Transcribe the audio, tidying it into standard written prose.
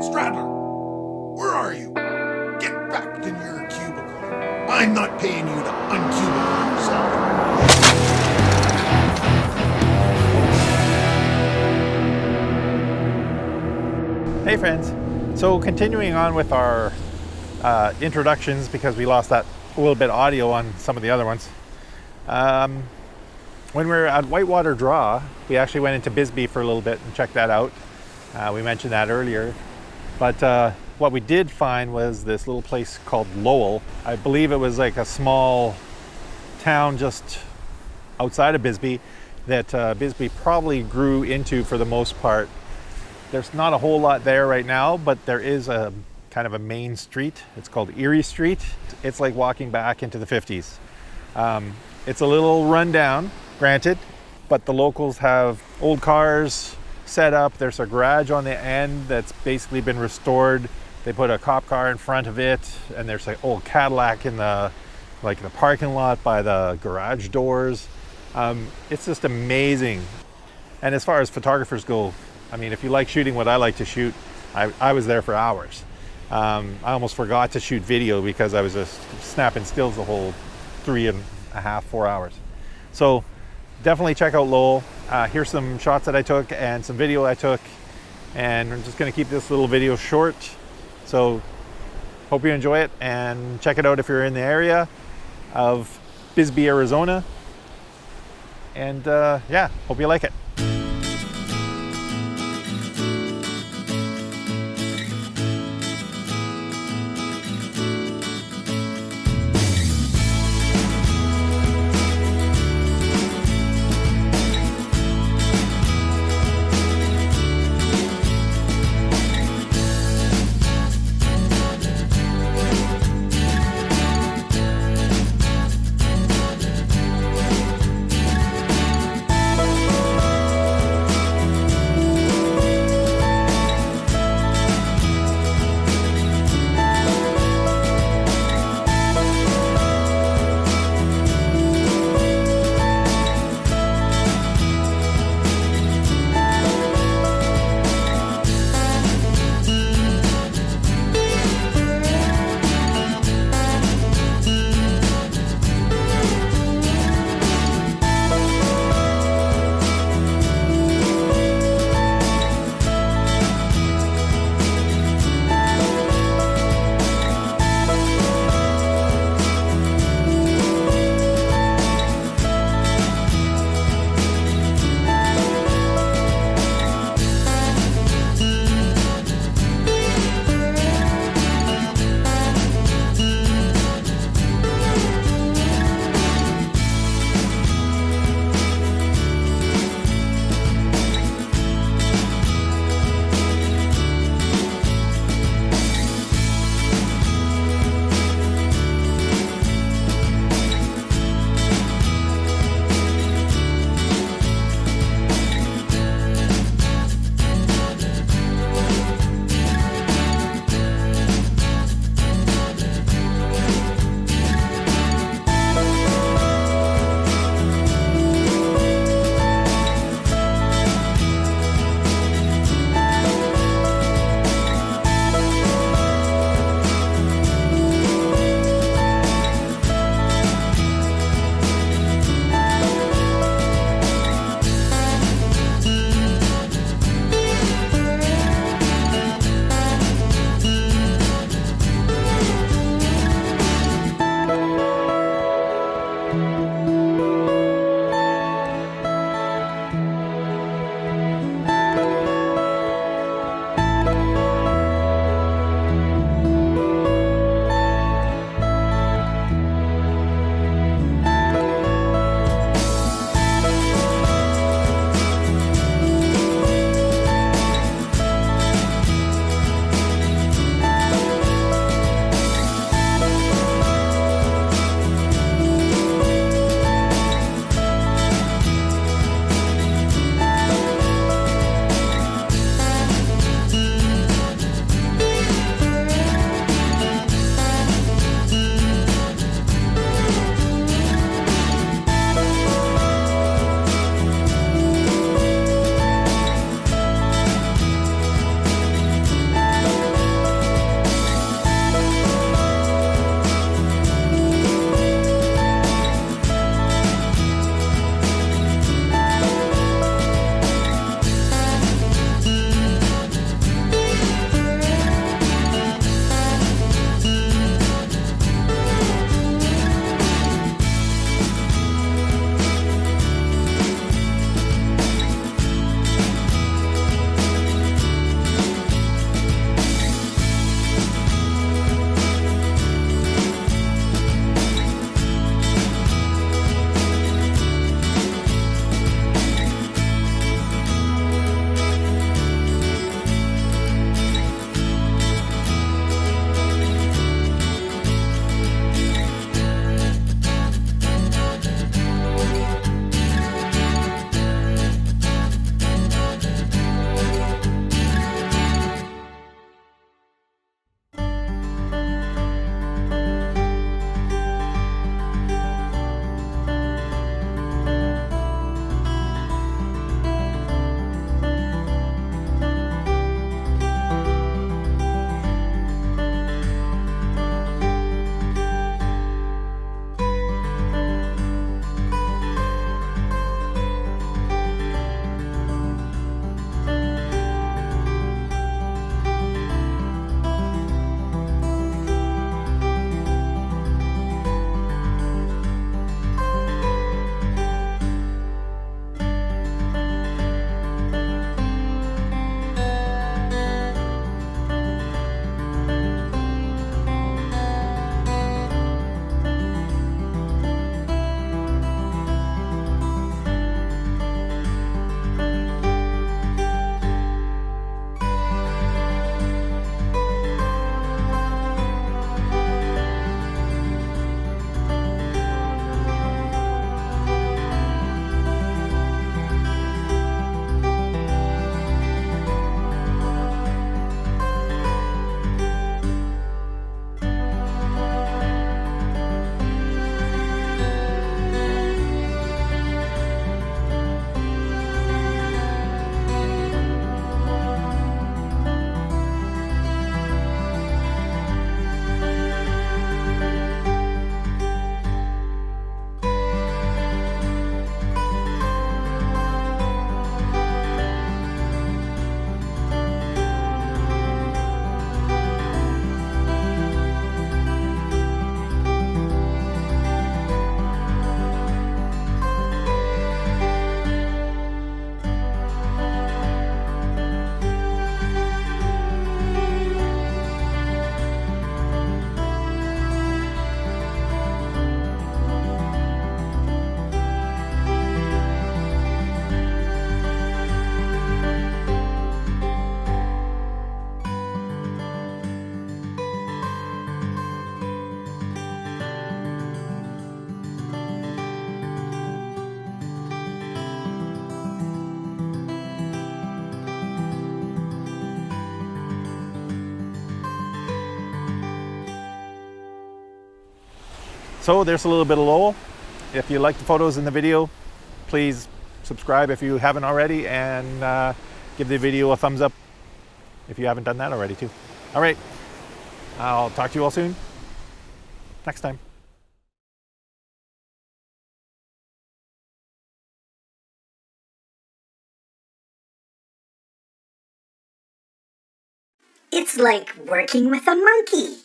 Stradler, where are you? Get back in your cubicle. I'm not paying you to uncubicle yourself. Hey friends, so continuing on with our introductions, because we lost that a little bit of audio on some of the other ones. When we were at Whitewater Draw, we actually went into Bisbee for a little bit and checked that out. We mentioned that earlier. But what we did find was this little place called Lowell. I believe it was like a small town just outside of Bisbee that Bisbee probably grew into for the most part. There's not a whole lot there right now, but there is a kind of a main street. It's called Erie Street. It's like walking back into the 50s. It's a little rundown, granted, but the locals have old cars set up. There's a garage on the end that's basically been restored. They put a cop car in front of it, and there's an old Cadillac in the parking lot by the garage doors. It's just amazing. And as far as photographers go, I mean, if you like shooting what I like to shoot, I was there for hours. I almost forgot to shoot video because I was just snapping stills the whole 3.5, 4 hours. So definitely check out Lowell. Here's some shots that I took and some video I took, and I'm just going to keep this little video short. So hope you enjoy it, and check it out if you're in the area of Bisbee, Arizona. And yeah, hope you like it. So there's a little bit of Lowell. If you like the photos in the video, please subscribe if you haven't already, and give the video a thumbs up if you haven't done that already too. All right, I'll talk to you all soon. Next time. It's like working with a monkey.